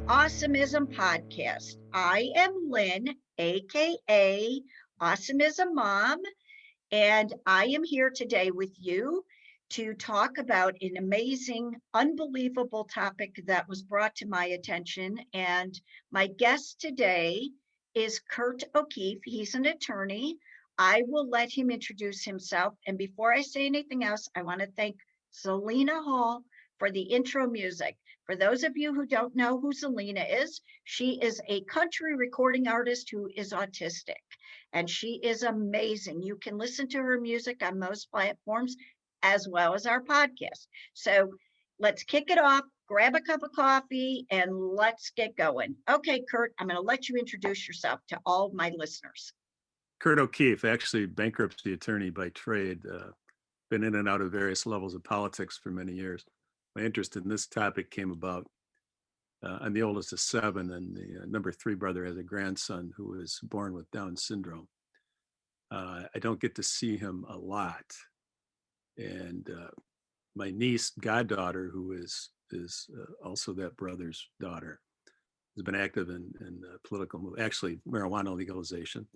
Awesomism podcast. I am Lynn, aka Awesomism Mom, and I am here today with you to talk about an amazing, unbelievable topic that was brought to my attention. And my guest today is Kurt Okeefe. He's an attorney. I will let him introduce himself. And before I say anything else, I want to thank Selena Hall for the intro music. For those of you who don't know who Selena is, she is a country recording artist who is autistic, and she is amazing. You can listen to her music on most platforms as well as our podcast. So let's kick it off, grab a cup of coffee, and let's get going. Okay, Kurt, I'm going to let you introduce yourself to all my listeners. Kurt Okeefe, actually bankruptcy attorney by trade, been in and out of various levels of politics for many years. My interest in this topic came about. I'm the oldest of seven, and the number three brother has a grandson who was born with Down syndrome. I don't get to see him a lot. And my niece, goddaughter, who is also that brother's daughter, has been active in political movement, actually marijuana legalization.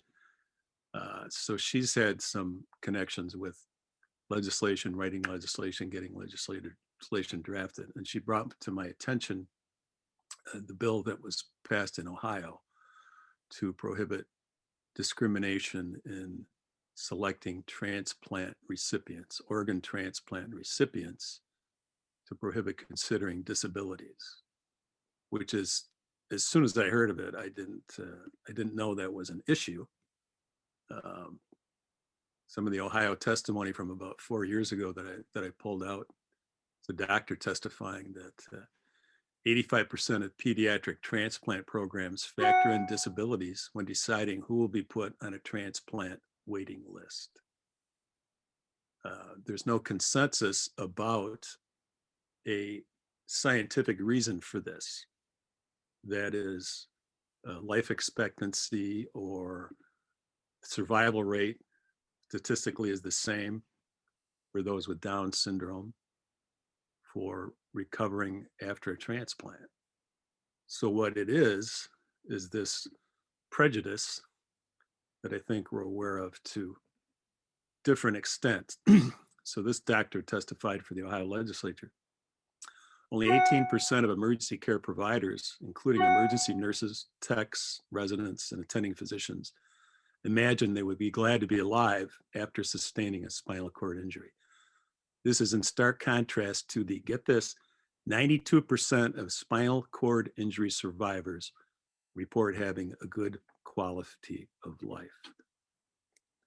So she's had some connections with legislation, writing legislation, getting legislation drafted. And she brought to my attention the bill that was passed in Ohio to prohibit discrimination in selecting transplant recipients, organ transplant recipients, to prohibit considering disabilities, which is, as soon as I heard of it, I didn't know that was an issue. Some of the Ohio testimony from about 4 years ago that I pulled out, the doctor testifying that 85% of pediatric transplant programs factor in disabilities when deciding who will be put on a transplant waiting list. There's no consensus about a scientific reason for this. That is, life expectancy or survival rate statistically is the same for those with Down syndrome for recovering after a transplant. So what it is this prejudice that I think we're aware of to different extents. So this doctor testified for the Ohio legislature. Only 18% of emergency care providers, including emergency nurses, techs, residents, and attending physicians, imagine they would be glad to be alive after sustaining a spinal cord injury. This is in stark contrast to the, get this, 92% of spinal cord injury survivors report having a good quality of life.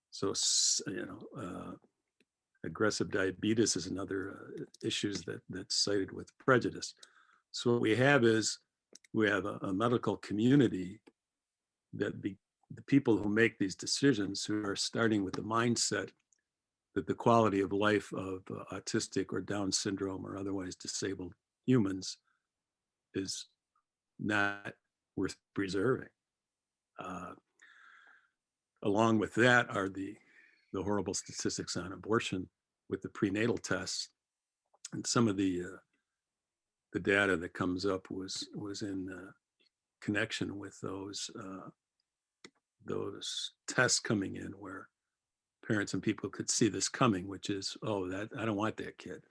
So, aggressive diabetes is another issues that's cited with prejudice. So what we have is, we have a medical community that the people who make these decisions, who are starting with the mindset that the quality of life of autistic or Down syndrome or otherwise disabled humans is not worth preserving. Along with that are the horrible statistics on abortion with the prenatal tests, and some of the data that comes up was in connection with those tests coming in where parents and people could see this coming, which is, oh, that I don't want that kid.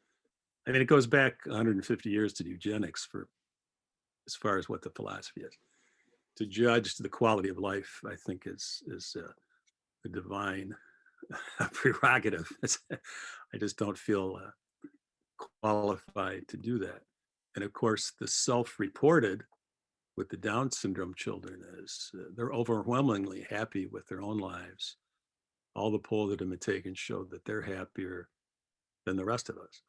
I mean, it goes back 150 years to eugenics for as far as what the philosophy is. To judge the quality of life, I think is a divine prerogative. I just don't feel qualified to do that. And of course, the self-reported with the Down syndrome children is they're overwhelmingly happy with their own lives. All the polls that have been taken show that they're happier than the rest of us.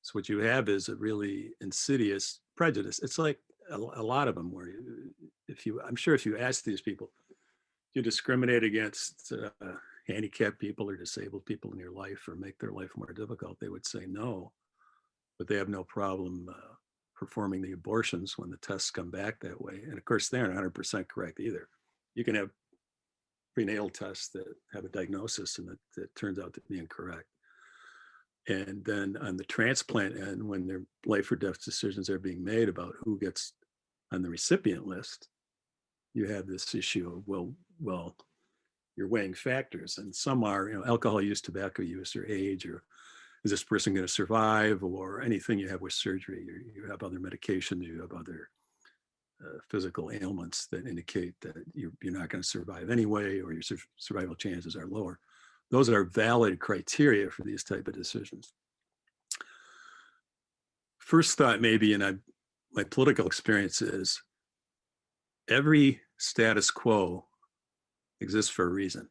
So what you have is a really insidious prejudice. It's like a lot of them where I'm sure if you ask these people, you discriminate against handicapped people or disabled people in your life or make their life more difficult, they would say no, but they have no problem performing the abortions when the tests come back that way. And of course, they aren't 100% correct either. You can have prenatal tests that have a diagnosis and that turns out to be incorrect. And then on the transplant end, when their life or death decisions are being made about who gets on the recipient list, you have this issue of, well, you're weighing factors, and some are, alcohol use, tobacco use, or age, or is this person going to survive, or anything you have with surgery, you have other medications, you have other physical ailments that indicate that you're not going to survive anyway, or your survival chances are lower. Those are valid criteria for these type of decisions. First thought, maybe, and my political experience is every status quo exists for a reason.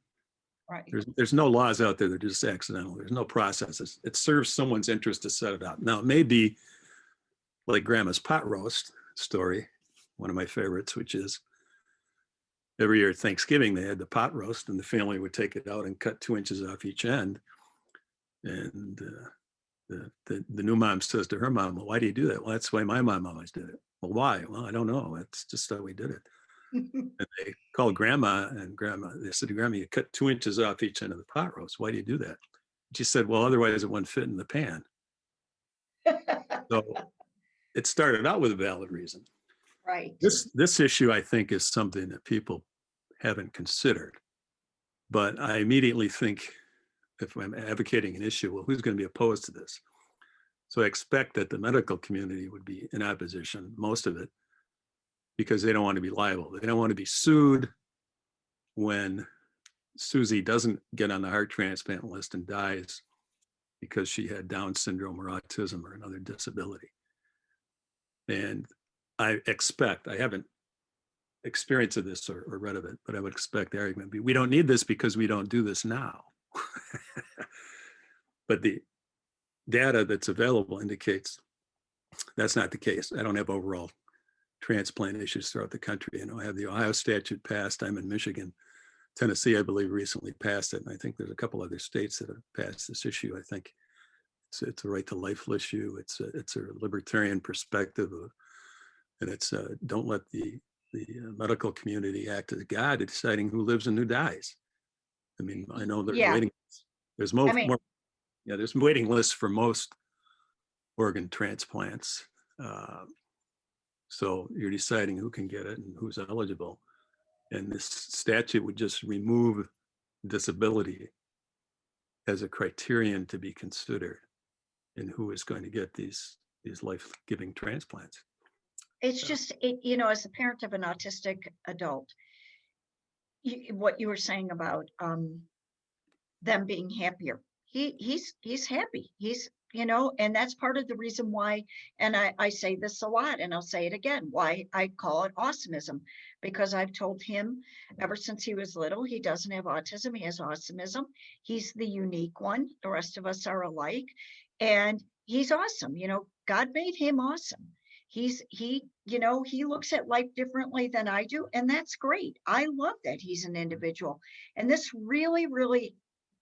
Right. There's no laws out there that are just accidental. There's no processes. It serves someone's interest to set it up. Now, it may be like Grandma's pot roast story, one of my favorites, which is every year at Thanksgiving, they had the pot roast and the family would take it out and cut 2 inches off each end. And the new mom says to her mom, well, why do you do that? Well, that's the way my mom always did it. Well, why? Well, I don't know. It's just how we did it. And they called Grandma, and they said to Grandma, you cut 2 inches off each end of the pot roast. Why do you do that? She said, well, otherwise it wouldn't fit in the pan. So it started out with a valid reason. Right. This issue, I think, is something that people haven't considered. But I immediately think, if I'm advocating an issue, well, who's going to be opposed to this? So I expect that the medical community would be in opposition, most of it, because they don't want to be liable. They don't want to be sued when Susie doesn't get on the heart transplant list and dies because she had Down syndrome or autism or another disability. And I haven't experienced of this or read of it, but I would expect the argument be, we don't need this because we don't do this now. But the data that's available indicates that's not the case. I don't have overall transplant issues throughout the country. I have the Ohio statute passed. I'm in Michigan. Tennessee, I believe, recently passed it. And I think there's a couple other states that have passed this issue. I think it's a right to life issue. It's a libertarian perspective of, and it's don't let the medical community act as God at deciding who lives and who dies. I mean, I know there's waiting. There's there's waiting lists for most organ transplants. So you're deciding who can get it and who's eligible. And this statute would just remove disability as a criterion to be considered in who is going to get these life-giving transplants. It's just, as a parent of an autistic adult, what you were saying about them being happier. He's happy. He's, and that's part of the reason why, and I say this a lot, and I'll say it again, why I call it Awesomism, because I've told him ever since he was little, he doesn't have autism, he has Awesomism. He's the unique one. The rest of us are alike, and he's awesome. God made him awesome. He looks at life differently than I do, and that's great. I love that he's an individual, and this really, really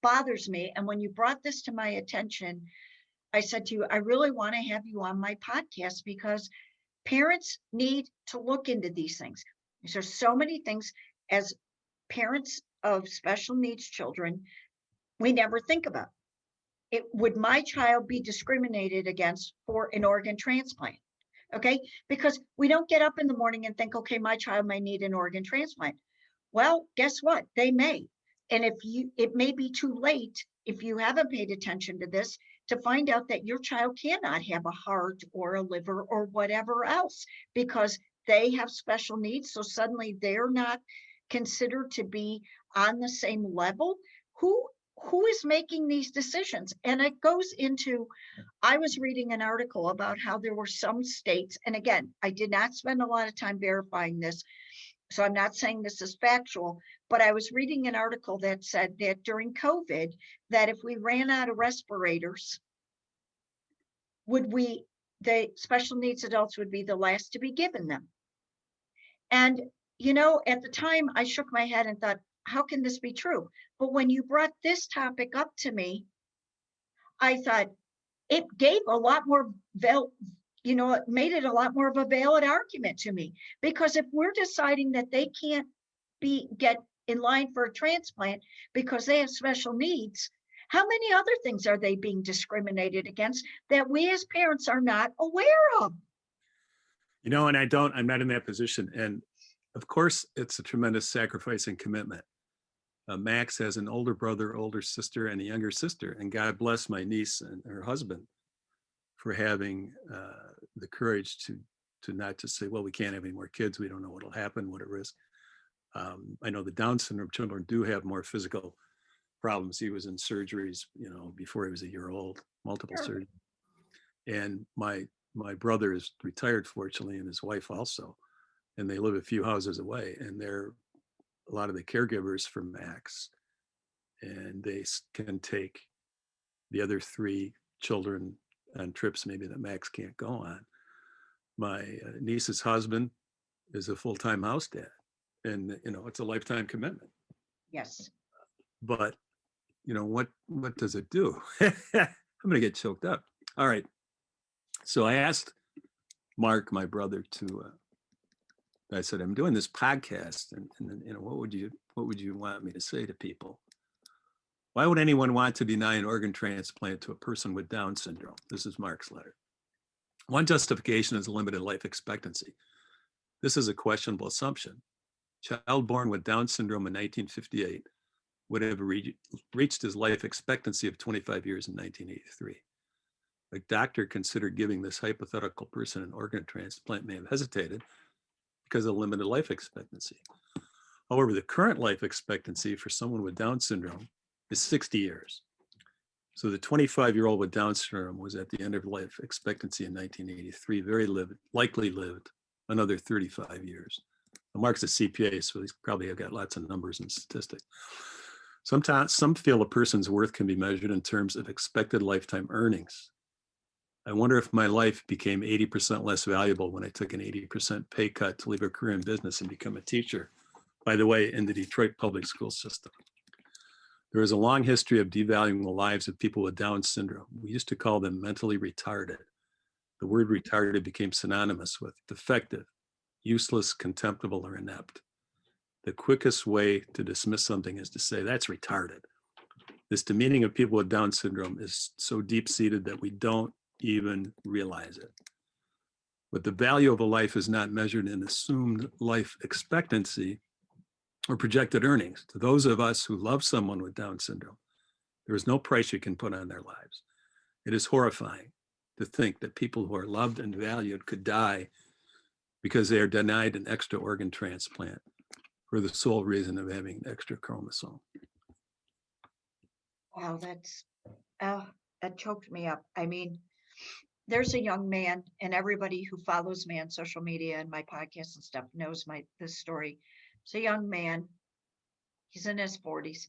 bothers me. And when you brought this to my attention, I said to you, I really want to have you on my podcast because parents need to look into these things. There's so many things as parents of special needs children we never think about. Would my child be discriminated against for an organ transplant? Okay, because we don't get up in the morning and think, okay, my child may need an organ transplant. Well, guess what? They may. And it may be too late if you haven't paid attention to this to find out that your child cannot have a heart or a liver or whatever else because they have special needs. So suddenly they're not considered to be on the same level. Who is making these decisions? And it goes into, I was reading an article about how there were some states, and again, I did not spend a lot of time verifying this, so I'm not saying this is factual, but I was reading an article that said that during COVID, that if we ran out of respirators, the special needs adults would be the last to be given them. And, at the time I shook my head and thought, how can this be true? But when you brought this topic up to me, I thought it gave a lot more, it made it a lot more of a valid argument to me, because if we're deciding that they can't get in line for a transplant because they have special needs, how many other things are they being discriminated against that we as parents are not aware of? And I'm not in that position. And of course, it's a tremendous sacrifice and commitment. Max has an older brother, older sister, and a younger sister. And God bless my niece and her husband for having the courage to not just say, well, we can't have any more kids. We don't know what'll happen, what at risk. I know the Down syndrome children do have more physical problems. He was in surgeries, before he was a year old, multiple Sure. surgeries. And my brother is retired, fortunately, and his wife also. And they live a few houses away, and they're a lot of the caregivers for Max. And they can take the other 3 children on trips maybe that Max can't go on. My niece's husband is a full-time house dad, and it's a lifetime commitment. Yes. But what does it do? I'm gonna get choked up. All right. So I asked Mark, my brother, I said, I'm doing this podcast, and what would you want me to say to people? Why would anyone want to deny an organ transplant to a person with Down syndrome? This is Mark's letter. One justification is limited life expectancy. This is a questionable assumption. Child born with Down syndrome in 1958 would have reached his life expectancy of 25 years in 1983. A doctor considered giving this hypothetical person an organ transplant may have hesitated because of limited life expectancy. However, the current life expectancy for someone with Down syndrome is 60 years. So the 25-year-old with Down syndrome was at the end of life expectancy in 1983, likely lived another 35 years. Now, Mark's a CPA, so he's probably got lots of numbers and statistics. Sometimes some feel a person's worth can be measured in terms of expected lifetime earnings. I wonder if my life became 80% less valuable when I took an 80% pay cut to leave a career in business and become a teacher, by the way, in the Detroit public school system. There is a long history of devaluing the lives of people with Down syndrome. We used to call them mentally retarded. The word retarded became synonymous with defective, useless, contemptible, or inept. The quickest way to dismiss something is to say, that's retarded. This demeaning of people with Down syndrome is so deep-seated that we don't even realize it. But the value of a life is not measured in assumed life expectancy or projected earnings. To those of us who love someone with Down syndrome, there is no price you can put on their lives. It is horrifying to think that people who are loved and valued could die because they are denied an extra organ transplant for the sole reason of having an extra chromosome. Wow, that choked me up. I mean, there's a young man, and everybody who follows me on social media and my podcasts and stuff knows this story. It's a young man. He's in his 40s.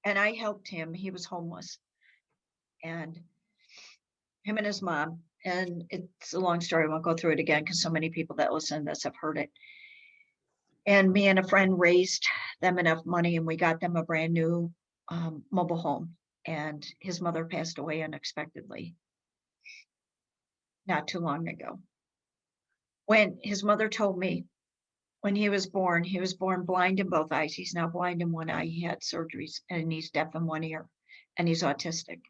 And I helped him. He was homeless. And him and his mom. And it's a long story. I won't go through it again because so many people that listen to this have heard it. And me and a friend raised them enough money, and we got them a brand new mobile home. And his mother passed away unexpectedly not too long ago. When his mother told me when he was born blind in both eyes. He's now blind in one eye. He had surgeries, and he's deaf in one ear, and he's autistic.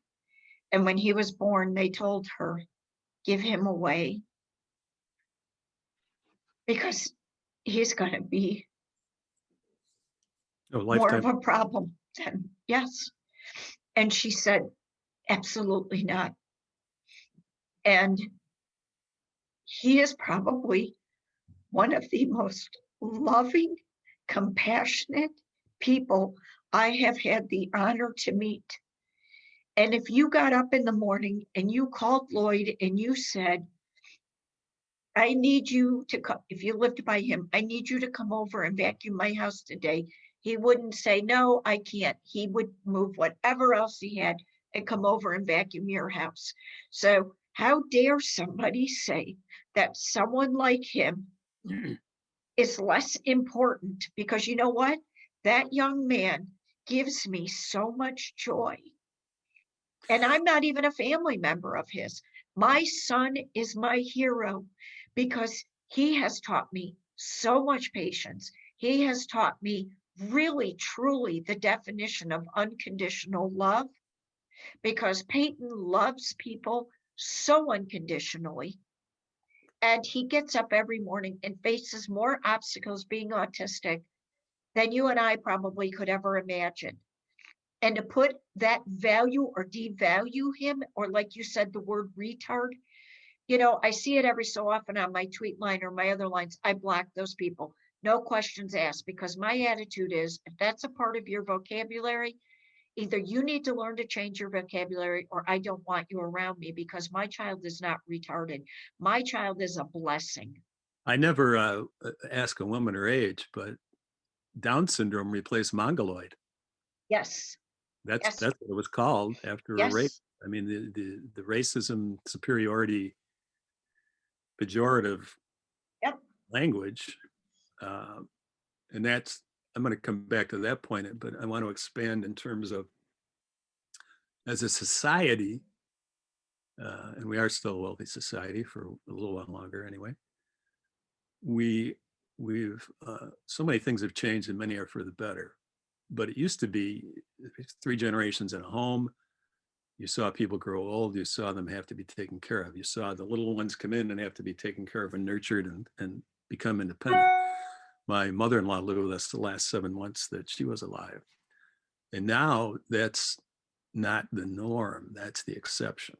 And when he was born, they told her, give him away because he's going to be more of a problem than yes. And she said, absolutely not. And he is probably one of the most loving, compassionate people I have had the honor to meet. And if you got up in the morning and you called Lloyd and you said, I need you to come, if you lived by him, I need you to come over and vacuum my house today, he wouldn't say, no, I can't. He would move whatever else he had and come over and vacuum your house. So how dare somebody say that someone like him is less important? Because you know what? That young man gives me so much joy. And I'm not even a family member of his. My son is my hero because he has taught me so much patience. He has taught me really, truly the definition of unconditional love, because Peyton loves people so unconditionally. And he gets up every morning and faces more obstacles being autistic than you and I probably could ever imagine. And to put that value or devalue him, or like you said, the word retard, I see it every so often on my tweet line or my other lines. I block those people. No questions asked, because my attitude is, if that's a part of your vocabulary, either you need to learn to change your vocabulary, or I don't want you around me, because my child is not retarded. My child is a blessing. I never ask a woman her age, but Down syndrome replaced mongoloid. Yes. That's Yes. what it was called after a race. Yes. I mean, the racism, superiority, pejorative Yep. language, uh, and that's. I'm going to come back to that point, but I want to expand in terms of, as a society, and we are still a wealthy society for a little while longer anyway. We've so many things have changed, and many are for the better. But it used to be 3 generations in a home. You saw people grow old. You saw them have to be taken care of. You saw the little ones come in and have to be taken care of and nurtured and become independent. My mother-in-law lived with us the last 7 months that she was alive. And now that's not the norm. That's the exception.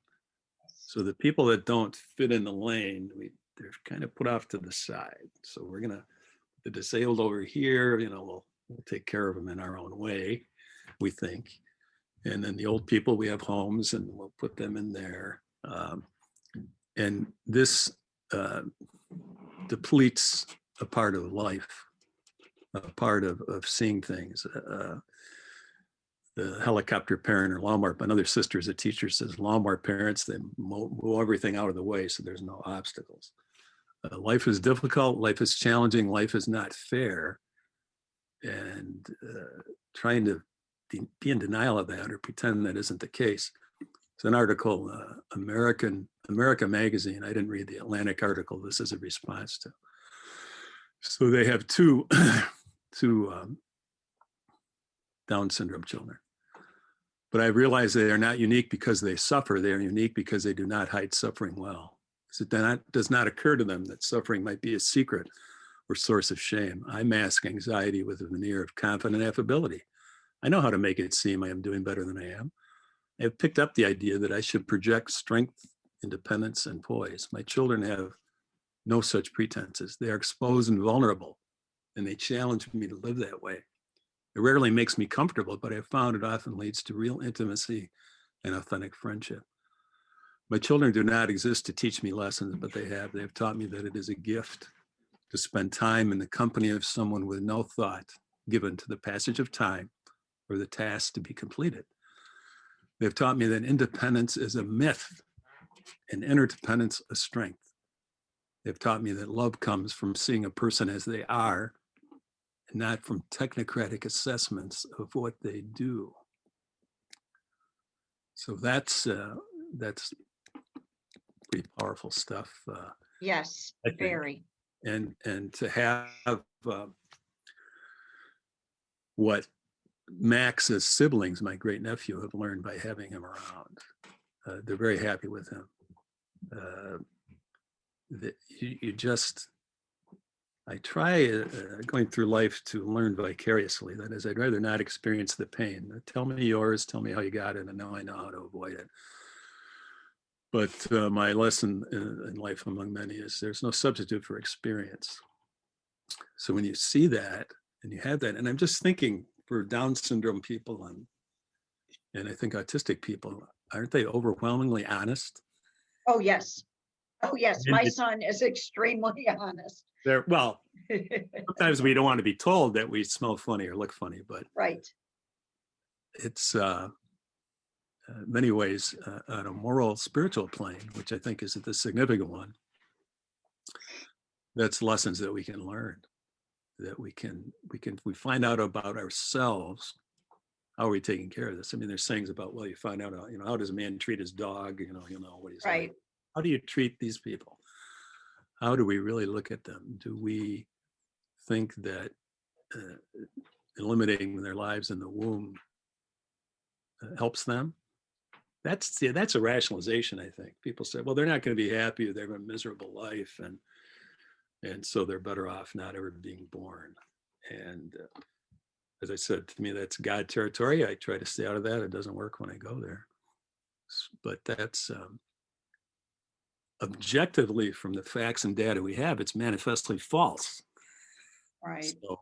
So the people that don't fit in the lane, they're kind of put off to the side. So we're going to, the disabled over here, we'll take care of them in our own way, we think. And then the old people, we have homes and we'll put them in there. And this depletes a part of life, a part of seeing things. The helicopter parent or lawnmower, another sister is a teacher, says lawnmower parents, they mow everything out of the way so there's no obstacles. Life is difficult, life is challenging, life is not fair. And trying to be in denial of that or pretend that isn't the case. It's an article, America Magazine. I didn't read the Atlantic article. This is a response to. So they have two Down syndrome children. But I realize they are not unique because they suffer. They are unique because they do not hide suffering well. It does not occur to them that suffering might be a secret or source of shame. I mask anxiety with a veneer of confident affability. I know how to make it seem I am doing better than I am. I have picked up the idea that I should project strength, independence, and poise. My children have no such pretenses. They are exposed and vulnerable, and they challenge me to live that way. It rarely makes me comfortable, but I've found it often leads to real intimacy and authentic friendship. My children do not exist to teach me lessons, but they have taught me that it is a gift to spend time in the company of someone with no thought given to the passage of time or the task to be completed. They've taught me that independence is a myth and interdependence a strength. They've taught me that love comes from seeing a person as they are and not from technocratic assessments of what they do. So that's pretty powerful stuff. Yes, very. And to have what Max's siblings, my great nephew, have learned by having him around. They're very happy with him. I try going through life to learn vicariously. That is, I'd rather not experience the pain. Tell me yours, tell me how you got it, and now I know how to avoid it. But my lesson in life among many is there's no substitute for experience. So when you see that and you have that, and I'm just thinking for Down syndrome people and I think autistic people, aren't they overwhelmingly honest? Oh, yes. Oh, yes. My son is extremely honest. Well, sometimes we don't want to be told that we smell funny or look funny, but right. It's many ways on a moral, spiritual plane, which I think is the significant one. That's lessons that we can learn, that we find out about ourselves. How are we taking care of this? I mean, there's sayings about, well, you find out, how does a man treat his dog? You'll know what he's like. How do you treat these people? How do we really look at them? Do we think that eliminating their lives in the womb helps them? that's a rationalization. I think people say, well, they're not going to be happy, or they have a miserable life, and so they're better off not ever being born. And as I said, to me, that's God territory. I try to stay out of that. It doesn't work when I go there. But that's objectively, from the facts and data we have, it's manifestly false. Right. So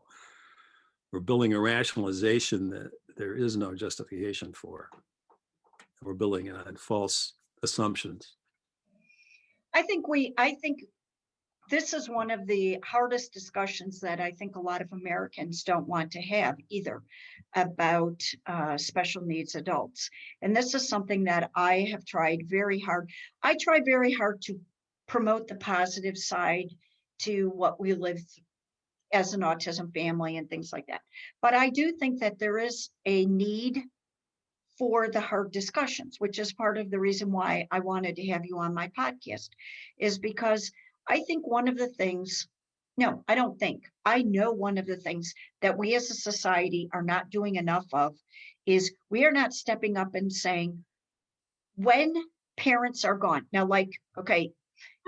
we're building a rationalization that there is no justification for. We're building it on false assumptions. I think this is one of the hardest discussions that I think a lot of Americans don't want to have either, about special needs adults. And this is something that I have tried very hard. I try very hard to promote the positive side to what we live as an autism family and things like that. But I do think that there is a need for the hard discussions, which is part of the reason why I wanted to have you on my podcast, is because I think one of the things, no, I don't think, I know one of the things that we as a society are not doing enough of is we are not stepping up and saying, when parents are gone, now, like, okay,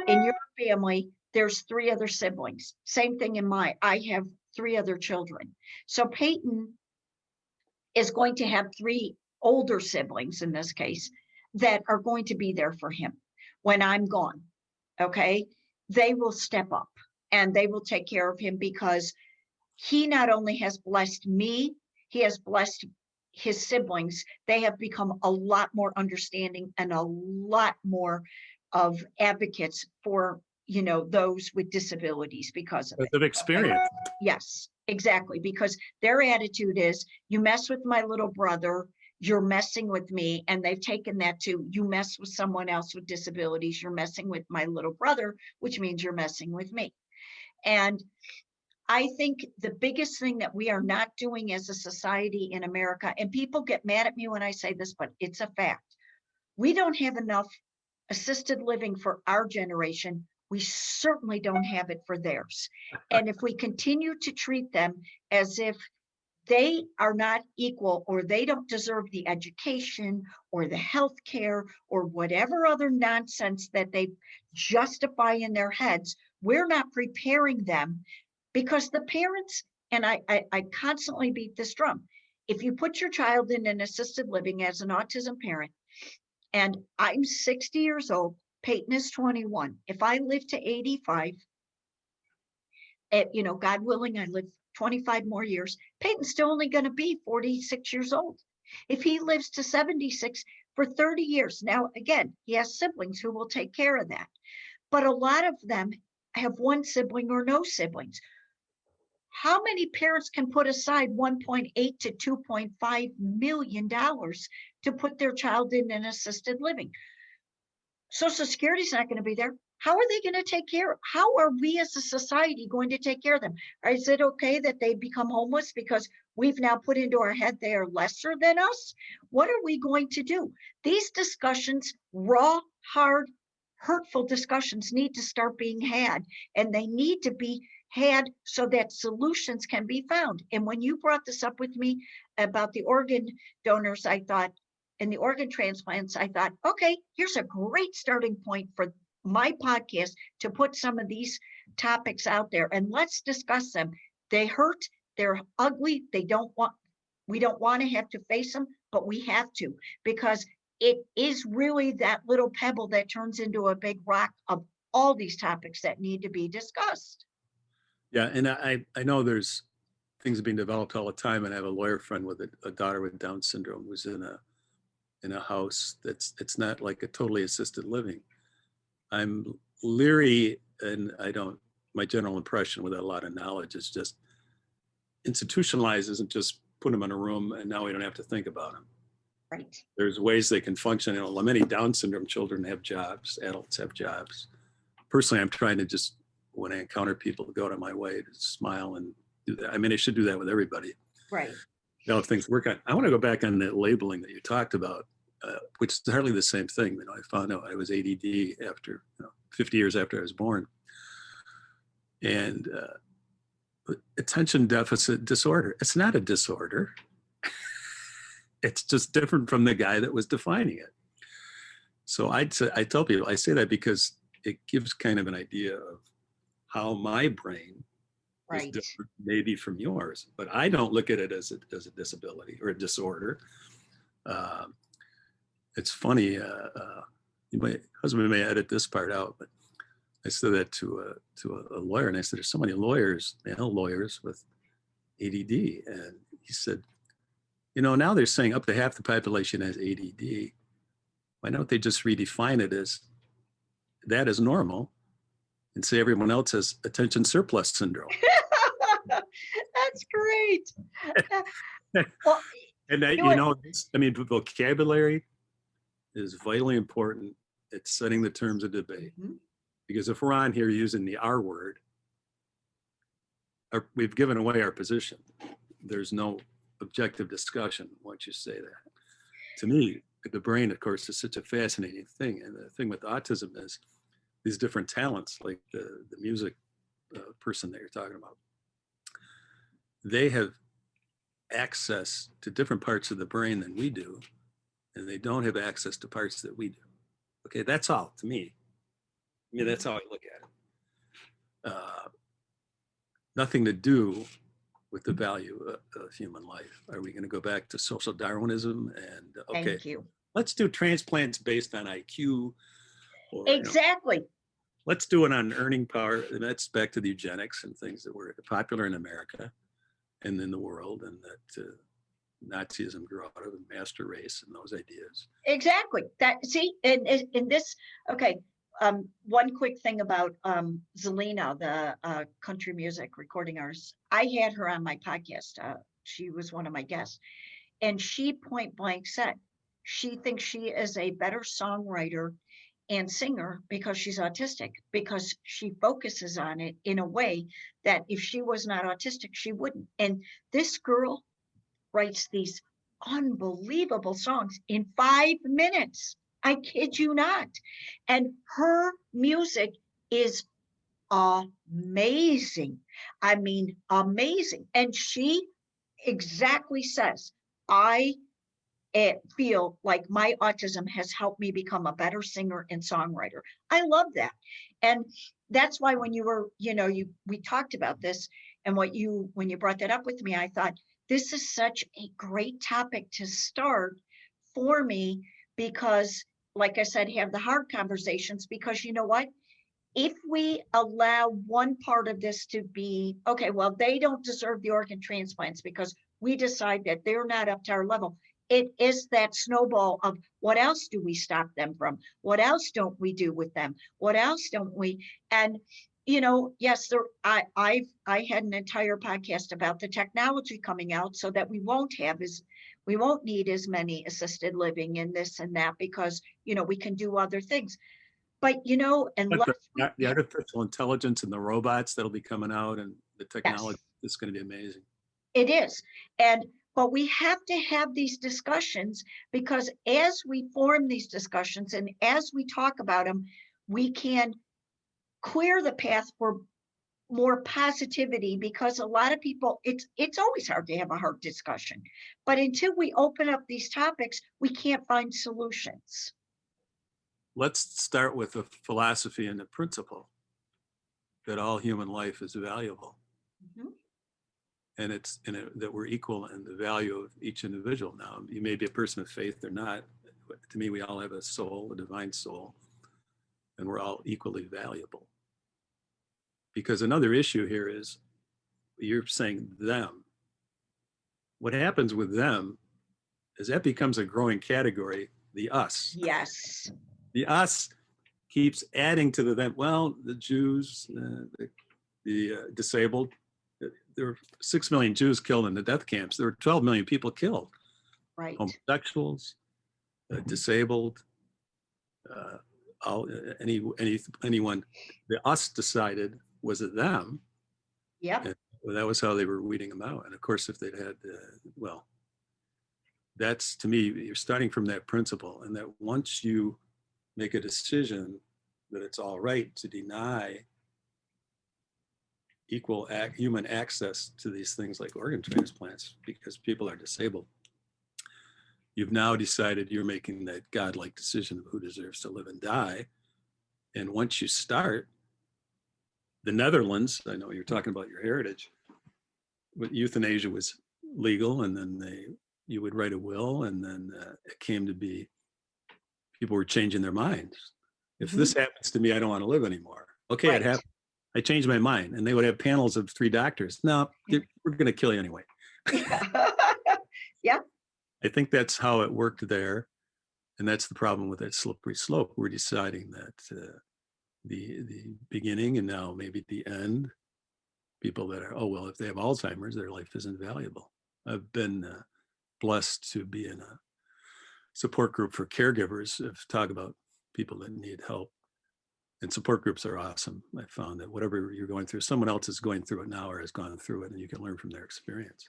in your family, there's 3 other siblings. Same thing in I have 3 other children. So Peyton is going to have 3 older siblings in this case that are going to be there for him when I'm gone. Okay. They will step up and they will take care of him, because he not only has blessed me, he has blessed his siblings. They have become a lot more understanding and a lot more of advocates for, those with disabilities because of it. Of experience. Yes, exactly. Because their attitude is, you mess with my little brother, you're messing with me. And they've taken that to, you mess with someone else with disabilities, you're messing with my little brother, which means you're messing with me. And I think the biggest thing that we are not doing as a society in America, and people get mad at me when I say this, but it's a fact. We don't have enough assisted living for our generation. We certainly don't have it for theirs. And if we continue to treat them as if they are not equal, or they don't deserve the education or the health care or whatever other nonsense that they justify in their heads, we're not preparing them. Because the parents, and I constantly beat this drum, if you put your child in an assisted living as an autism parent, and I'm 60 years old, Peyton is 21. If I live to 85, God willing, I live 25 more years, Peyton's still only going to be 46 years old. If he lives to 76 for 30 years, now, again, he has siblings who will take care of that. But a lot of them have one sibling or no siblings. How many parents can put aside 1.8 to 2.5 million dollars to put their child in an assisted living? Social Security is not going to be there. How are they going to take care of? How are we as a society going to take care of them? Is it okay that they become homeless because we've now put into our head they are lesser than us? What are we going to do? These discussions, raw, hard, hurtful discussions, need to start being had, and they need to be had so that solutions can be found. And when you brought this up with me about the organ donors, I thought, and the organ transplants, I thought, okay, here's a great starting point for my podcast to put some of these topics out there, and let's discuss them. They hurt, they're ugly, we don't want to have to face them, but we have to, because it is really that little pebble that turns into a big rock of all these topics that need to be discussed. Yeah, and I know there's things being developed all the time, and I have a lawyer friend with a daughter with Down syndrome who's in a house it's not like a totally assisted living. I'm leery, and my general impression with a lot of knowledge is just institutionalized isn't just put them in a room and now we don't have to think about them. Right. There's ways they can function. Many Down syndrome children have jobs, adults have jobs. Personally, I'm trying to just, when I encounter people, go out of my way to smile and do that. I mean, I should do that with everybody. Right. If things work out. I want to go back on that labeling that you talked about, which is hardly the same thing. I found out I was ADD after 50 years after I was born. And attention deficit disorder. It's not a disorder. It's just different from the guy that was defining it. So I tell people, I say that because it gives kind of an idea of how my brain is Right. different maybe from yours, but I don't look at it as a disability or a disorder. Um, it's funny. My husband may edit this part out, but I said that to a lawyer, and I said, "There's so many lawyers, male lawyers with ADD," and he said, now they're saying up to half the population has ADD. Why don't they just redefine it as that is normal and say everyone else has attention surplus syndrome? That's great. Well, And that, you know, I mean, vocabulary is vitally important at setting the terms of debate. Mhm. Because if we're on here using the R word, we've given away our position. There's no objective discussion once you say that. To me, the brain, of course, is such a fascinating thing. And the thing with autism is these different talents, like the music person that you're talking about, they have access to different parts of the brain than we do, and they don't have access to parts that we do. Okay, that's all to me. I mean, that's how I look at it. Nothing to do with the value of human life. Are we going to go back to social Darwinism and okay, thank you. let's do transplants based on IQ, or Exactly. let's do it on earning power, and that's back to the eugenics and things that were popular in America and in the world, and that Nazism grew out of, the master race and those ideas. Exactly. That see in this. Okay. One quick thing about Zelina, the country music recording artist. I had her on my podcast. She was one of my guests, and she point blank said she thinks she is a better songwriter and singer because she's autistic, because she focuses on it in a way that if she was not autistic, she wouldn't. And this girl writes these unbelievable songs in 5 minutes. I kid you not. And her music is amazing. I mean, amazing. And she exactly says, I feel like my autism has helped me become a better singer and songwriter. I love that. And that's why when you were, we talked about this, and when you brought that up with me, I thought this is such a great topic to start for me, because like I said, have the hard conversations, because you know what? If we allow one part of this to be, okay, well, they don't deserve the organ transplants because we decide that they're not up to our level. It is that snowball of what else do we stop them from? What else don't we do with them? What else don't we? And yes, I had an entire podcast about the technology coming out so that we won't need as many assisted living and this and that, because we can do other things. But unless the artificial intelligence and the robots that'll be coming out, and the technology is going to be amazing. It is. But we have to have these discussions, because as we form these discussions and as we talk about them, we can clear the path for more positivity, because a lot of people, it's always hard to have a hard discussion. But until we open up these topics, we can't find solutions. Let's start with the philosophy and the principle that all human life is valuable. Mm-hmm. And that we're equal in the value of each individual. Now, you may be a person of faith or not. To me, we all have a soul, a divine soul, and we're all equally valuable. Because another issue here is you're saying them. What happens with them is that becomes a growing category, the us. Yes. The us keeps adding to the them. Well, the Jews, the disabled. There were 6 million Jews killed in the death camps. There were 12 million people killed. Right. Homosexuals, disabled, anyone. The us decided was it them. Yep. And that was how they were weeding them out. And of course, if they'd had, that's, to me, you're starting from that principle, and that once you make a decision that it's all right to deny equal human access to these things like organ transplants because people are disabled, You've now decided you're making that godlike decision of who deserves to live and die. And once you start, the Netherlands, I know you're talking about your heritage, but euthanasia was legal, and then you would write a will, and then it came to be people were changing their minds. If this happens to me, I don't want to live anymore. Okay, it Right. happened. I changed my mind, and they would have panels of 3 doctors. No, we're going to kill you anyway. Yeah. Yeah. I think that's how it worked there, and that's the problem with that slippery slope. We're deciding that the beginning and now maybe the end, people that are, oh well, if they have Alzheimer's, their life isn't valuable. I've been blessed to be in a support group for caregivers, talk about people that need help. And support groups are awesome. I found that whatever you're going through, someone else is going through it now or has gone through it, and you can learn from their experience.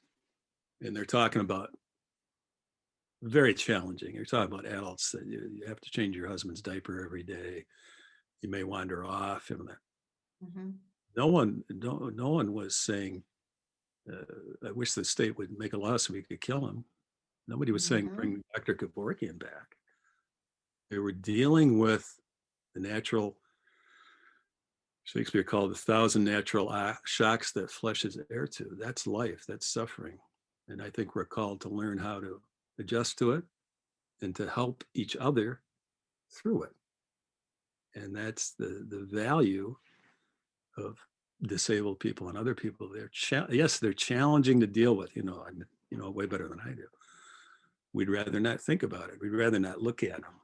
And they're talking about very challenging. You're talking about adults that you have to change your husband's diaper every day. You may wander off. And no one was saying, I wish the state would make a law so we could kill him. Nobody was saying bring Dr. Kevorkian back. They were dealing with the natural, Shakespeare called 1,000 natural shocks that flesh is heir to. That's life, that's suffering. And I think we're called to learn how to adjust to it and to help each other through it. And that's the value of disabled people and other people. Yes, they're challenging to deal with, way better than I do. We'd rather not think about it. We'd rather not look at them.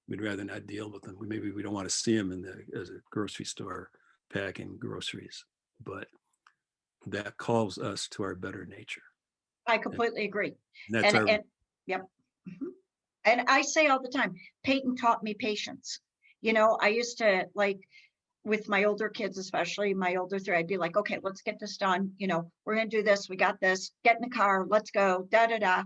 We'd rather not deal with them. Maybe we don't want to see them as a grocery store packing groceries, but that calls us to our better nature. I completely agree. And that's Yep. And I say all the time, Peyton taught me patience. I used to, like, with my older kids, especially my older 3, I'd be like, okay, let's get this done. We're going to do this. We got this. Get in the car. Let's go. Da, da, da.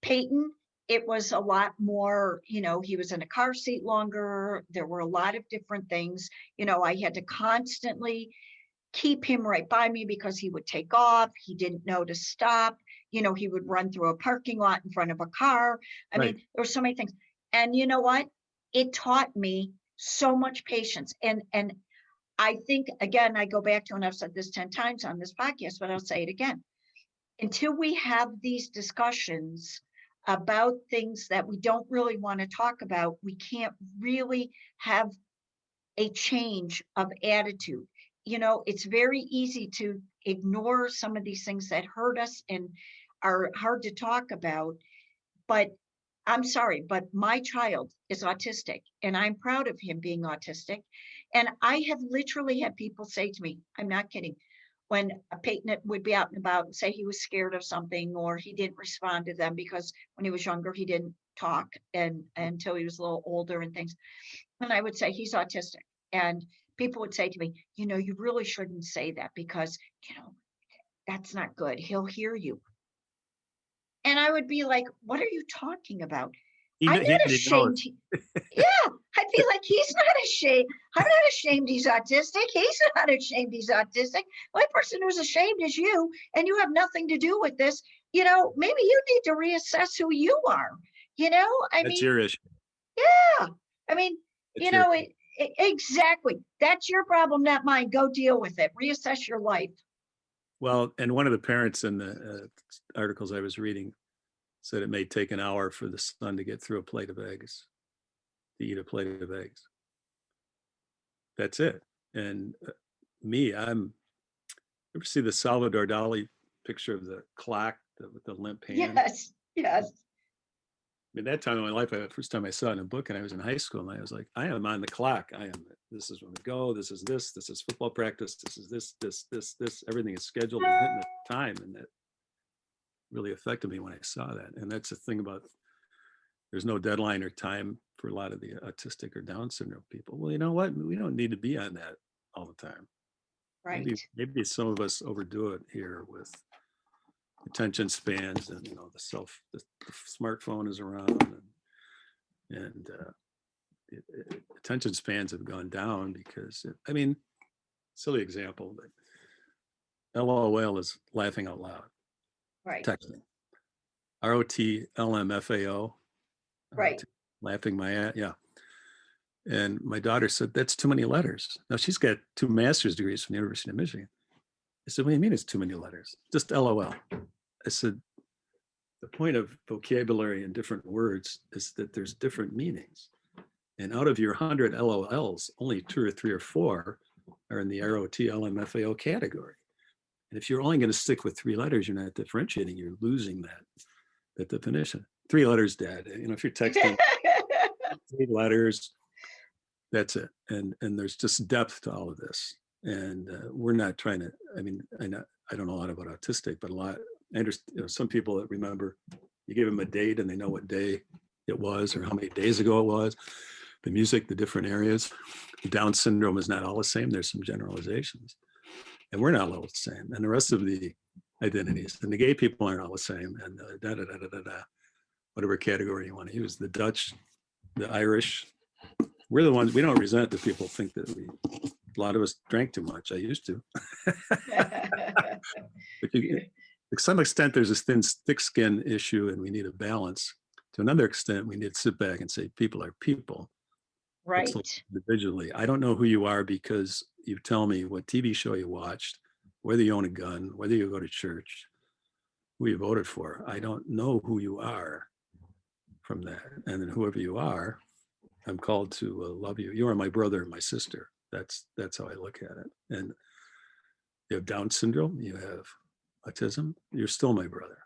Peyton, it was a lot more, he was in a car seat longer. There were a lot of different things. I had to constantly keep him right by me because he would take off. He didn't know to stop. He would run through a parking lot in front of a car. I mean, there were so many things. And you know what? It taught me so much patience. And I think, again, I go back to, and I've said this 10 times on this podcast, but I'll say it again. Until we have these discussions about things that we don't really want to talk about, we can't really have a change of attitude. It's very easy to ignore some of these things that hurt us and are hard to talk about. But I'm sorry, but my child is autistic, and I'm proud of him being autistic. And I have literally had people say to me, I'm not kidding, when a Peyton would be out and about and say he was scared of something or he didn't respond to them because when he was younger, he didn't talk and until he was a little older and things. And I would say he's autistic. And people would say to me, you really shouldn't say that because, that's not good. He'll hear you. And I would be like, what are you talking about? I'm not ashamed. Yeah, I'd be like, he's not ashamed. I'm not ashamed he's autistic. He's not ashamed he's autistic. The only person who's ashamed is you, and you have nothing to do with this. Maybe you need to reassess who you are. That's your issue. Yeah. I mean, exactly. That's your problem, not mine. Go deal with it. Reassess your life. Well, and one of the parents in the articles I was reading said it may take an hour for the son to get through a plate of eggs, to eat a plate of eggs. That's it. And ever see the Salvador Dali picture of the clock with the limp hand? Yes, yes. I mean, that time in my life, the first time I saw it in a book, and I was in high school, and I was like, I am on the clock. This is when we go. This is football practice. This is this. Everything is scheduled and hitting the time. And that really affected me when I saw that. And that's the thing about, there's no deadline or time for a lot of the autistic or Down syndrome people. Well, you know what? We don't need to be on that all the time. Right. Maybe some of us overdo it here with attention spans, and the smartphone is around, and attention spans have gone down because silly example, but LOL is laughing out loud. Right. Texting. ROTLMFAO. Right. Laughing my ass, yeah. And my daughter said, that's too many letters. Now she's got 2 master's degrees from the University of Michigan. I said, what do you mean it's too many letters? Just LOL. I said, the point of vocabulary in different words is that there's different meanings. And out of your 100 LOLs, only 2 or 3 or 4 are in the ROTLMFAO category. And if you're only going to stick with 3 letters, you're not differentiating, you're losing that definition. 3 letters, Dad. You know, if you're texting 3 letters, that's it. And there's just depth to all of this. And we're not trying to, I mean, I don't know a lot about autistic, but I understand, some people that remember, you give them a date and they know what day it was or how many days ago it was. The music, the different areas. Down syndrome is not all the same. There's some generalizations. And we're not all the same. And the rest of the identities, and the gay people aren't all the same. And whatever category you want to use. The Dutch, the Irish, we're the ones, we don't resent that people think that a lot of us drank too much. I used to. But to some extent, there's this thick skin issue and we need a balance. To another extent, we need to sit back and say, people are people. Right. Individually. I don't know who you are because you tell me what TV show you watched, whether you own a gun, whether you go to church, who you voted for. I don't know who you are from that. And then whoever you are, I'm called to love you. You are my brother and my sister. That's how I look at it. And you have Down syndrome, you have autism, you're still my brother.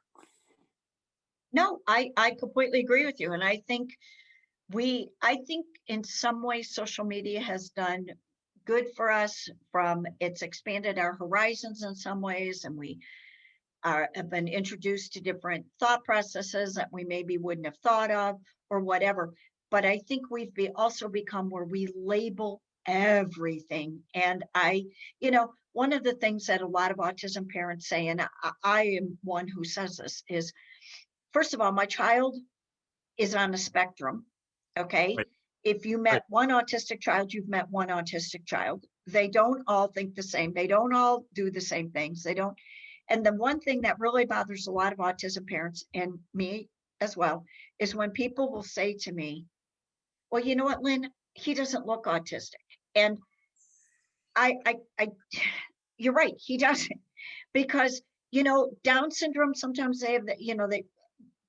No, I completely agree with you. And I think in some ways social media has done good for us. It's expanded our horizons in some ways, and we have been introduced to different thought processes that we maybe wouldn't have thought of or whatever. But I think we've also become where we label everything. And one of the things that a lot of autism parents say, and I am one who says this, is, first of all, my child is on a spectrum. Okay. Right. If you met one autistic child, you've met one autistic child. They don't all think the same. They don't all do the same things. They don't. And the one thing that really bothers a lot of autism parents, and me as well, is when people will say to me, well, you know what, Lynn, he doesn't look autistic. And I you're right, he doesn't. Because, Down syndrome, sometimes they have they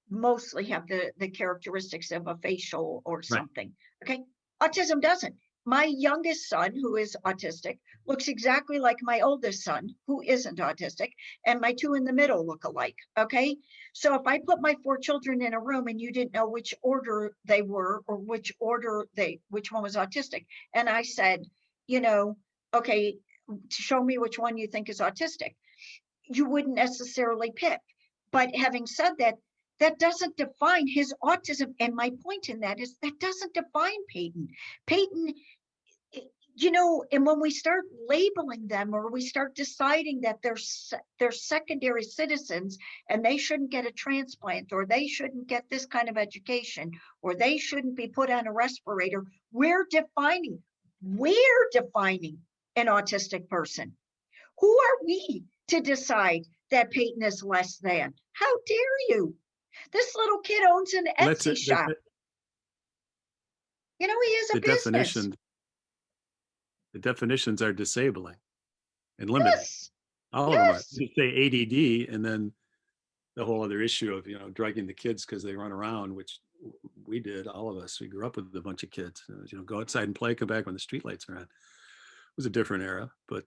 mostly have the characteristics of a facial or something. Right. Okay. Autism doesn't. My youngest son, who is autistic, looks exactly like my oldest son, who isn't autistic, and my 2 in the middle look alike. Okay. So if I put my 4 children in a room and you didn't know which order they were or which one was autistic, and I said, okay, show me which one you think is autistic, you wouldn't necessarily pick. But having said that, that doesn't define his autism. And my point in that is that doesn't define Peyton. Peyton, and when we start labeling them or we start deciding that they're secondary citizens and they shouldn't get a transplant or they shouldn't get this kind of education or they shouldn't be put on a respirator, we're defining an autistic person. Who are we to decide that Peyton is less than? How dare you? This little kid owns an Etsy shop. He is a business. The definitions are disabling and limiting. Yes. All of them are. You say ADD, and then the whole other issue of drugging the kids because they run around, which we did. All of us. We grew up with a bunch of kids. Go outside and play. Come back when the streetlights are on. It was a different era, but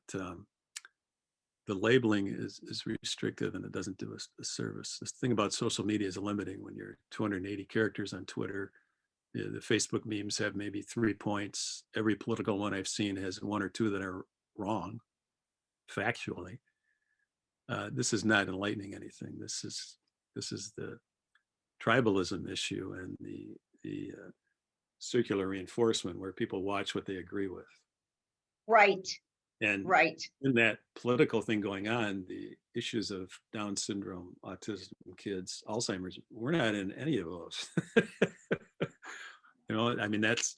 the labeling is restrictive and it doesn't do us a service. This thing about social media is limiting. When you're 280 characters on Twitter, the Facebook memes have maybe 3 points. Every political one I've seen has 1 or 2 that are wrong, factually. This is not enlightening anything. This is the tribalism issue and the circular reinforcement where people watch what they agree with. Right. And in that political thing going on, the issues of Down syndrome, autism kids, Alzheimer's, we're not in any of those. I mean, that's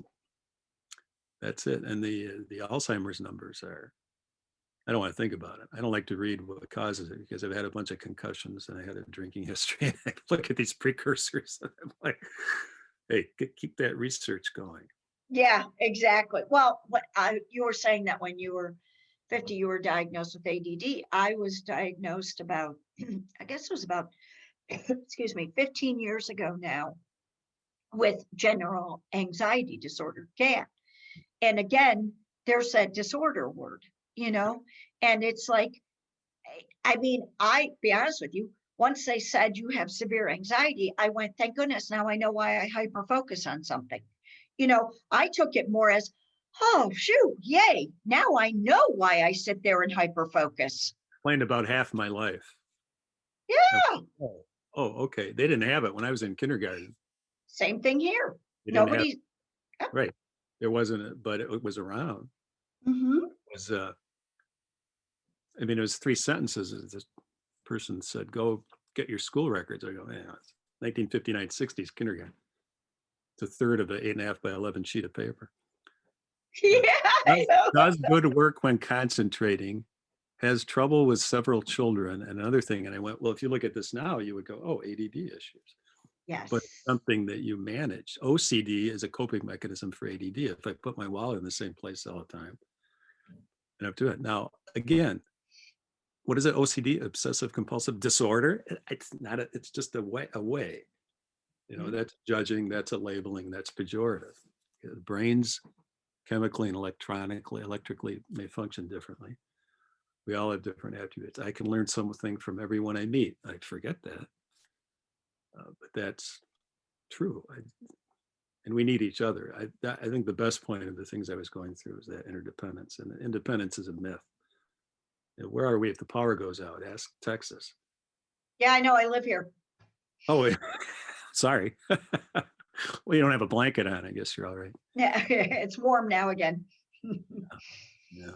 it. And the Alzheimer's numbers are I don't want to think about it. I don't like to read what causes it because I've had a bunch of concussions and I had a drinking history. And I look at these precursors and I'm like, hey, keep that research going. Yeah, exactly. Well, you were saying that when you were 50, you were diagnosed with ADD. I was diagnosed about, I guess it was about, excuse me, 15 years ago now with general anxiety disorder, GAD. And again, there's that disorder word, you know, and it's like, I mean, I be honest with you, once they said you have severe anxiety, I went, thank goodness, now I know why I hyper focus on something. You know, I took it more as, oh, shoot, yay. Now I know why I sit there and hyper focus. Explained about half my life. Yeah, Oh, oh, okay. They didn't have it when I was in kindergarten. same thing here. They didn't have, Nobody, oh, right. There wasn't, but it was around. mm-hmm. It was, I mean, it was 3 sentences. This person said, go get your school records. I go, yeah, it's 1959, 60s kindergarten. It's a third of an 8.5 by 11 sheet of paper. Yeah, Does, I know. does good work when concentrating, has trouble with several children, and another thing. And I went, well, if you look at this now, you would go, oh, ADD issues. But Yes. something that you manage. OCD is a coping mechanism for ADD. If I put my wallet in the same place all the time, and I have to do it. Now, again, what is it? OCD, obsessive compulsive disorder. It's not. It's just a way. A way. That's judging. That's a labeling. That's pejorative. The brains, chemically and electrically, may function differently. We all have different attributes. I can learn something from everyone I meet. I forget that, but that's true. And we need each other. I think the best point of the things I was going through is that interdependence, and independence is a myth. Where are we if the power goes out? Ask Texas. Yeah, I know. I live here. Oh, sorry. Well, you don't have a blanket on. I guess you're all right. Yeah, it's warm now again. Yeah.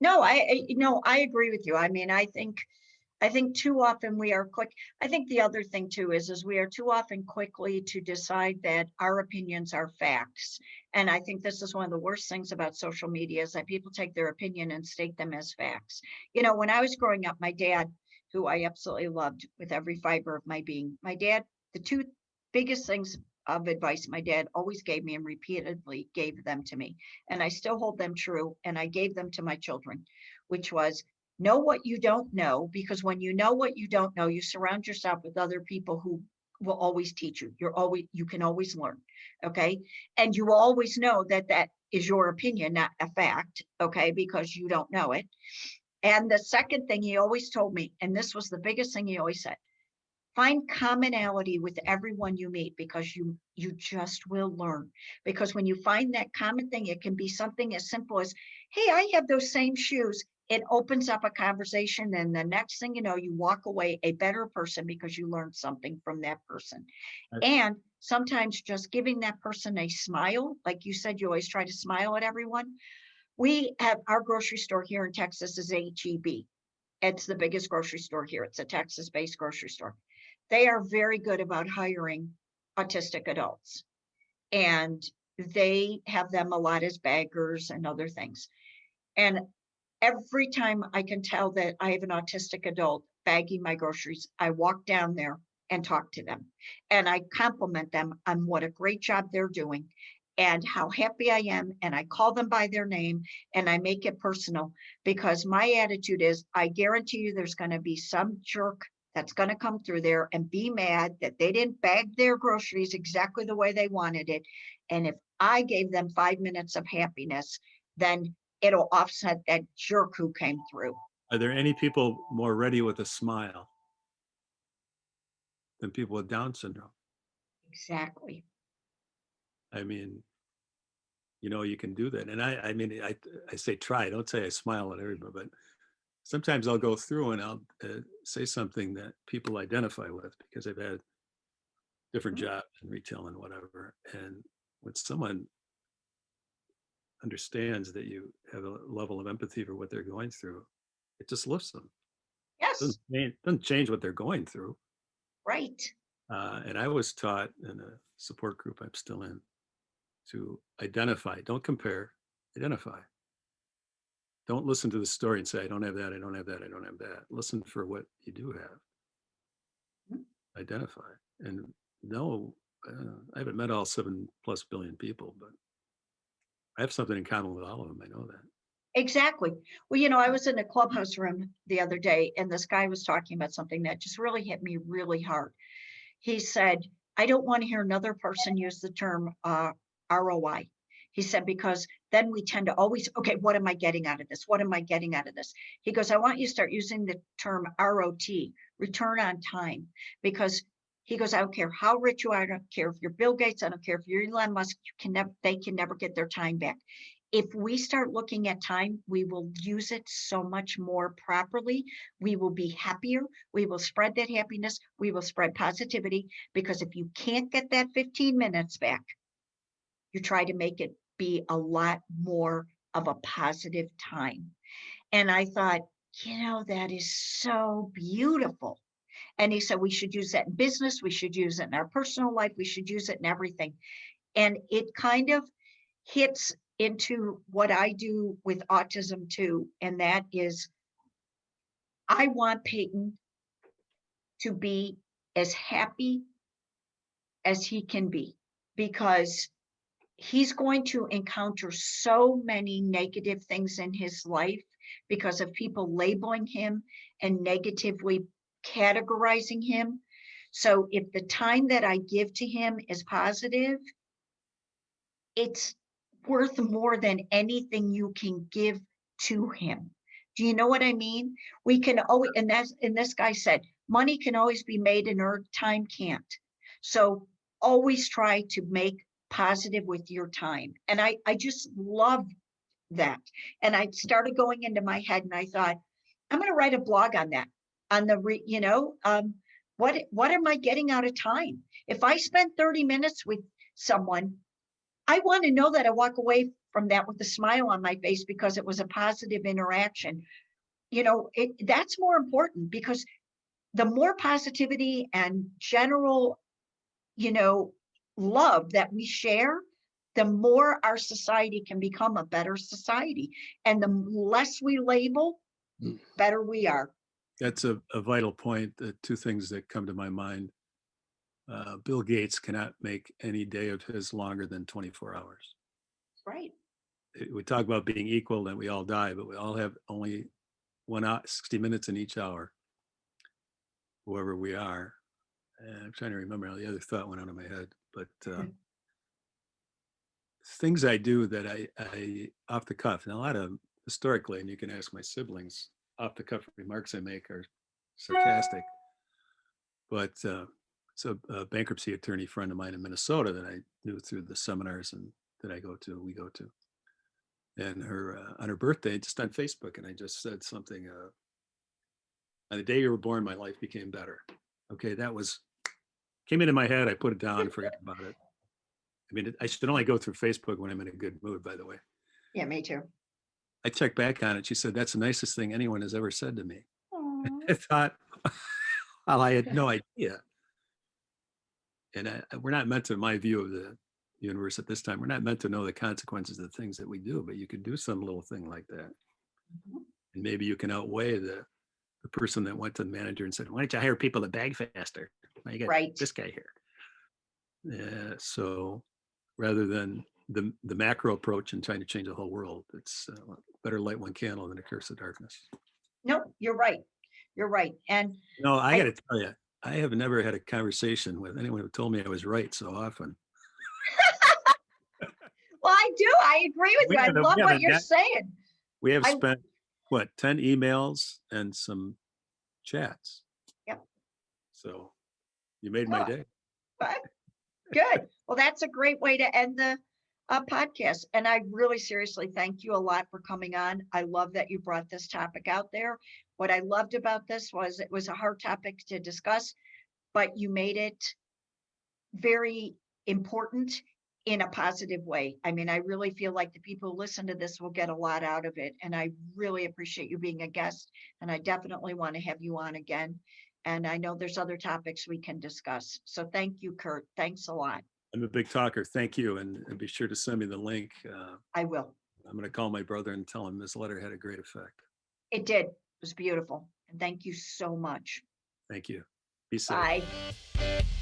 No, I agree with you. I mean, I think too often we are quick. I think the other thing too is we are too often quickly to decide that our opinions are facts. And I think this is one of the worst things about social media is that people take their opinion and state them as facts. You know, when I was growing up, my dad, who I absolutely loved with every fiber of my being, my dad, the two biggest things of advice my dad always gave me and repeatedly gave them to me, and I still hold them true, and I gave them to my children, which was know what you don't know, because when you know what you don't know, you surround yourself with other people who will always teach you. You can always learn. Okay. And you always know that that is your opinion, not a fact. Okay. Because you don't know it. And the second thing he always told me, and this was the biggest thing he always said, find commonality with everyone you meet, because you just will learn. Because when you find that common thing, it can be something as simple as, hey, I have those same shoes. It opens up a conversation, and the next thing you know, you walk away a better person because you learned something from that person. And sometimes just giving that person a smile, like you said, you always try to smile at everyone. We have our grocery store here in Texas is HEB. It's the biggest grocery store here. It's a Texas-based grocery store. They are very good about hiring autistic adults, and they have them a lot as baggers and other things. And every time I can tell that I have an autistic adult bagging my groceries, I walk down there and talk to them. And I compliment them on what a great job they're doing and how happy I am. And I call them by their name and I make it personal, because my attitude is I guarantee you there's going to be some jerk that's going to come through there and be mad that they didn't bag their groceries exactly the way they wanted it. And if I gave them 5 minutes of happiness, then it'll offset that jerk who came through. Are there any people more ready with a smile than people with Down syndrome? Exactly. I mean, you can do that. And I mean, I say try. Don't say I smile at everybody, but sometimes I'll go through and I'll say something that people identify with because I've had different jobs in retail and whatever. And when someone understands that you have a level of empathy for what they're going through, it just lifts them. Yes. Doesn't change what they're going through. Right. And I was taught in a support group I'm still in to identify, don't compare, identify. don't listen to the story and say, I don't have that, I don't have that, I don't have that. Listen for what you do have. Mhm. Identify. And no, I haven't met all 7+ billion people, but I have something in common with all of them. I know that. Exactly. Well, I was in a clubhouse room the other day, and this guy was talking about something that just really hit me really hard. He said, I don't want to hear another person use the term ROI. He said, because then we tend to always, okay, what am I getting out of this? What am I getting out of this? He goes, I want you to start using the term ROT, return on time, because he goes, I don't care how rich you are. I don't care if you're Bill Gates. I don't care if you're Elon Musk. They can never get their time back. If we start looking at time, we will use it so much more properly. We will be happier. We will spread that happiness. We will spread positivity, because if you can't get that 15 minutes back, you try to make it be a lot more of a positive time. And I thought, that is so beautiful. And he said, we should use that in business. We should use it in our personal life. We should use it in everything. And it kind of hits into what I do with autism too. And that is, I want Peyton to be as happy as he can be, because he's going to encounter so many negative things in his life because of people labeling him and negatively categorizing him. So if the time that I give to him is positive, it's worth more than anything you can give to him. Do you know what I mean? We can always, and this guy said, money can always be made and earned, time can't. So always try to make positive with your time. And I just love that. And I started going into my head, and I thought, I'm going to write a blog on that, on the, what am I getting out of time? If I spend 30 minutes with someone, I want to know that I walk away from that with a smile on my face because it was a positive interaction. That's more important, because the more positivity and general, love that we share, the more our society can become a better society. And the less we label, better we are. That's a vital point. The two things that come to my mind. Bill Gates cannot make any day of his longer than 24 hours. Right. We talk about being equal and we all die, but we all have only 1 hour, 60 minutes in each hour, whoever we are. And I'm trying to remember how the other thought went out of my head, but things I do that I off the cuff, and a lot of historically, and you can ask my siblings, off the cuff remarks I make are sarcastic. But so a bankruptcy attorney friend of mine in Minnesota that I knew through the seminars and that we go to. And her on her birthday, just on Facebook, and I just said something. On the day you were born, my life became better. Okay, that came into my head. I put it down, forgot about it. I mean, I should only go through Facebook when I'm in a good mood, by the way. Yeah, me too. I checked back on it. She said, that's the nicest thing anyone has ever said to me. Aww. I thought, well, I had no idea. And we're not meant to, my view of the universe at this time, we're not meant to know the consequences of the things that we do, but you could do some little thing like that. Mhm. And maybe you can outweigh the person that went to the manager and said, why don't you hire people to bag faster? Why you got Right. this guy here? Yeah, so rather than the macro approach and trying to change the whole world, it's better light one candle than a curse of darkness. No, you're right. You're right. And I got to tell you, I have never had a conversation with anyone who told me I was right so often. well, I do. I agree with you. I love what you're saying. We have spent 10 emails and some chats. Yep. So you made my day. Good. Well, that's a great way to end the podcast. And I really seriously thank you a lot for coming on. I love that you brought this topic out there. What I loved about this was it was a hard topic to discuss, but you made it very important in a positive way. I mean, I really feel like the people who listen to this will get a lot out of it. And I really appreciate you being a guest. And I definitely want to have you on again. And I know there's other topics we can discuss. So thank you, Kurt. Thanks a lot. I'm a big talker. Thank you. And be sure to send me the link. I will. I'm going to call my brother and tell him this letter had a great effect. It did. It was beautiful. And thank you so much. Thank you. Be safe. Bye.